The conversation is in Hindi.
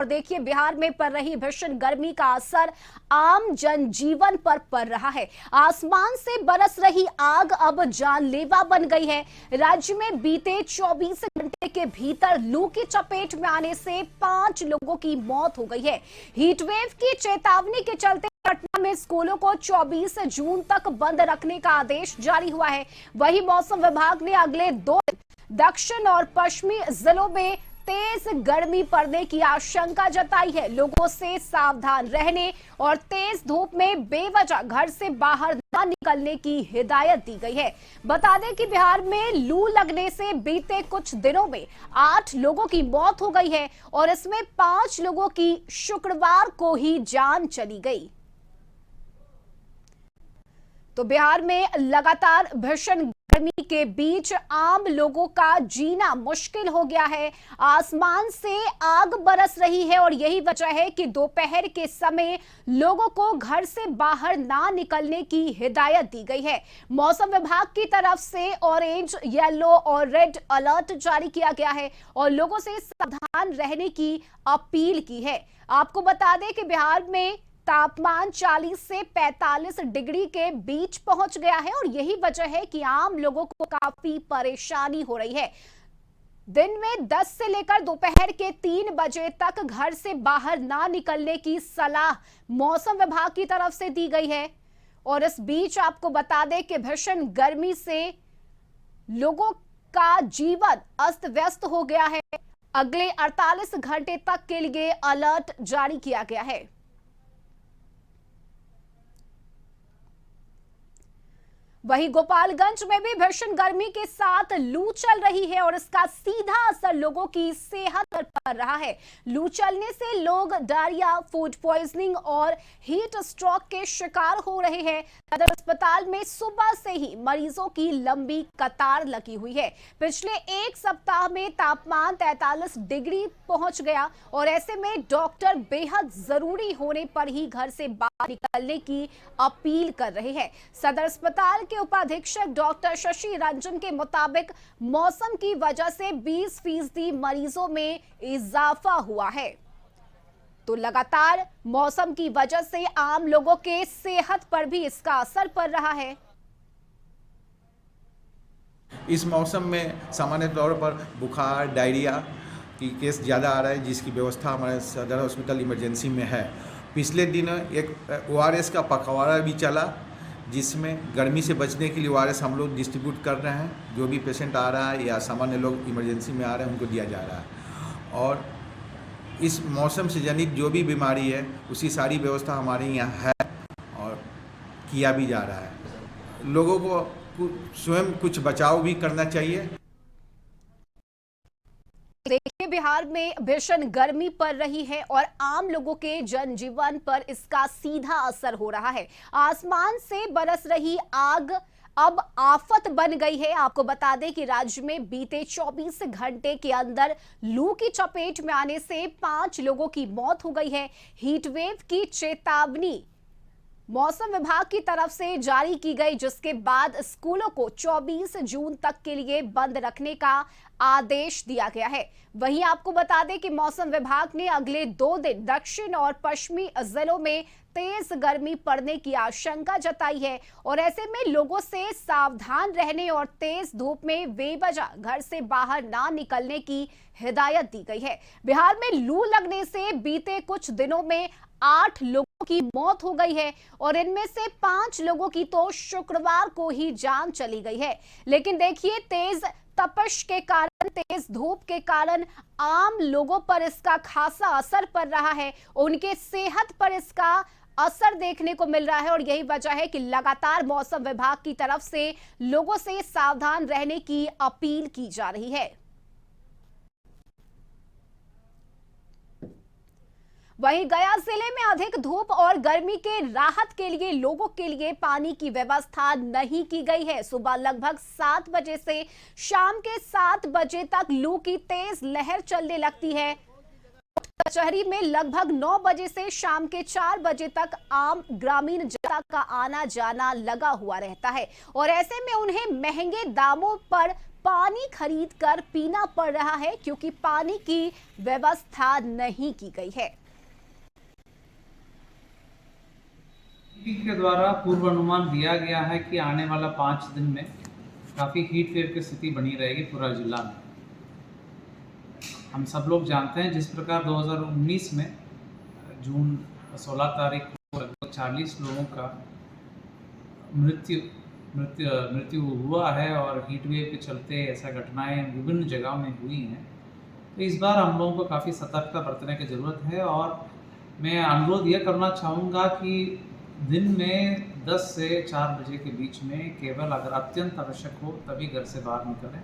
और देखिए बिहार में पड़ रही भीषण गर्मी का असर आम जनजीवन पर पड़ रहा है। आसमान से बरस रही आग अब जानलेवा बन गई है। राज्य में बीते 24 घंटे के भीतर लू की चपेट में आने से 5 लोगों की मौत हो गई है। हीटवेव की चेतावनी के चलते पटना में स्कूलों को 24 जून तक बंद रखने का आदेश जारी हुआ है। वहीं मौसम विभाग ने अगले 2 दिन दक्षिण और पश्चिमी जिलों में तेज गर्मी पड़ने की आशंका जताई है। लोगों से सावधान रहने और तेज धूप में बेवजह घर से बाहर न निकलने की हिदायत दी गई है। बता दें कि बिहार में लू लगने से बीते कुछ दिनों में 8 लोगों की मौत हो गई है और इसमें 5 लोगों की शुक्रवार को ही जान चली गई। तो बिहार में लगातार भीषण गर्मी के बीच आम लोगों का जीना मुश्किल हो गया है। आसमान से आग बरस रही है और यही वजह है कि दोपहर के समय लोगों को घर से बाहर ना निकलने की हिदायत दी गई है। मौसम विभाग की तरफ से ऑरेंज, येलो और रेड अलर्ट जारी किया गया है और लोगों से सावधान रहने की अपील की है। आपको बता दें कि बिहार में तापमान 40 से 45 डिग्री के बीच पहुंच गया है और यही वजह है कि आम लोगों को काफी परेशानी हो रही है। दिन में 10 से लेकर दोपहर के 3 बजे तक घर से बाहर ना निकलने की सलाह मौसम विभाग की तरफ से दी गई है। और इस बीच आपको बता दें कि भीषण गर्मी से लोगों का जीवन अस्त व्यस्त हो गया है। अगले 48 घंटे तक के लिए अलर्ट जारी किया गया है। वहीं गोपालगंज में भी भीषण गर्मी के साथ लू चल रही है और इसका सीधा असर लोगों की सेहत पर पड़ रहा है। लू चलने से लोग डायरिया, फूड पॉइजनिंग और हीट स्ट्रोक के शिकार हो रहे हैं। सदर अस्पताल में सुबह से ही मरीजों की लंबी कतार लगी हुई है। पिछले 1 सप्ताह में तापमान 43 डिग्री पहुंच गया और ऐसे में डॉक्टर बेहद जरूरी होने पर ही घर से बाहर निकलने की अपील कर रहे हैं। सदर अस्पताल के उपाधीक्षक डॉक्टर शशि रंजन के मुताबिक मौसम की वजह से 20% मरीजों में इजाफा हुआ है। तो लगातार मौसम की वजह से आम लोगों के सेहत पर भी इसका असर पड़ रहा है। इस मौसम में सामान्य तौर पर बुखार, डायरिया की केस ज़्यादा आ रहा है, जिसकी व्यवस्था हमारे सदर हॉस्पिटल इमरजेंसी में है। पिछले दिन एक ORS का पखवाड़ा भी चला, जिसमें गर्मी से बचने के लिए ORS हम लोग डिस्ट्रीब्यूट कर रहे हैं। जो भी पेशेंट आ रहा है या सामान्य लोग इमरजेंसी में आ रहे हैं उनको दिया जा रहा है। और इस मौसम से जनित जो भी बीमारी है उसकी सारी व्यवस्था हमारे यहाँ है और किया भी जा रहा है। लोगों को स्वयं कुछ बचाव भी करना चाहिए। देखिए बिहार में भीषण गर्मी पड़ रही है और आम लोगों के जनजीवन पर इसका सीधा असर हो रहा है। आसमान से बरस रही आग अब आफत बन गई है। आपको बता दें कि राज्य में बीते 24 घंटे के अंदर लू की चपेट में आने से 5 लोगों की मौत हो गई है। हीटवेव की चेतावनी मौसम विभाग की तरफ से जारी की गई, जिसके बाद स्कूलों को 24 जून तक के लिए बंद रखने का आदेश दिया गया है। वहीं आपको बता दें कि मौसम विभाग ने अगले 2 दिन दक्षिण और पश्चिमी जिलों में तेज गर्मी पड़ने की आशंका जताई है और ऐसे में लोगों से सावधान रहने और तेज धूप में बेवजह घर से बाहर ना निकलने की हिदायत दी गई है। बिहार में लू लगने से बीते कुछ दिनों में 8 लोगों की मौत हो गई है और इनमें से 5 लोगों की तो शुक्रवार को ही जान चली गई है। लेकिन देखिए तेज तपश के कारण, तेज धूप के कारण आम लोगों पर इसका खासा असर पड़ रहा है। उनके सेहत पर इसका असर देखने को मिल रहा है और यही वजह है कि लगातार मौसम विभाग की तरफ से लोगों से सावधान रहने की अपील की जा रही है। वहीं गया जिले में अधिक धूप और गर्मी के राहत के लिए लोगों के लिए पानी की व्यवस्था नहीं की गई है। सुबह लगभग 7 बजे से शाम के 7 बजे तक लू की तेज लहर चलने लगती है। कचहरी में लगभग 9 बजे से शाम के 4 बजे तक आम ग्रामीण जनता का आना जाना लगा हुआ रहता है और ऐसे में उन्हें महंगे दामों पर पानी खरीद कर पीना पड़ रहा है क्योंकि पानी की व्यवस्था नहीं की गई है। के द्वारा पूर्वानुमान दिया गया है कि आने वाला 5 दिन में काफ़ी हीट वेव की स्थिति बनी रहेगी पूरा जिला में। हम सब लोग जानते हैं जिस प्रकार 2019 में जून 16 तारीख को लगभग 40 लोगों का मृत्यु हुआ है और हीट वेव के चलते ऐसा घटनाएं विभिन्न जगहों में हुई हैं। तो इस बार हम लोगों को काफ़ी सतर्कता बरतने की ज़रूरत है और मैं अनुरोध यह करना चाहूँगा कि दिन में 10 से 4 बजे के बीच में केवल अगर अत्यंत आवश्यक हो तभी घर से बाहर निकलें।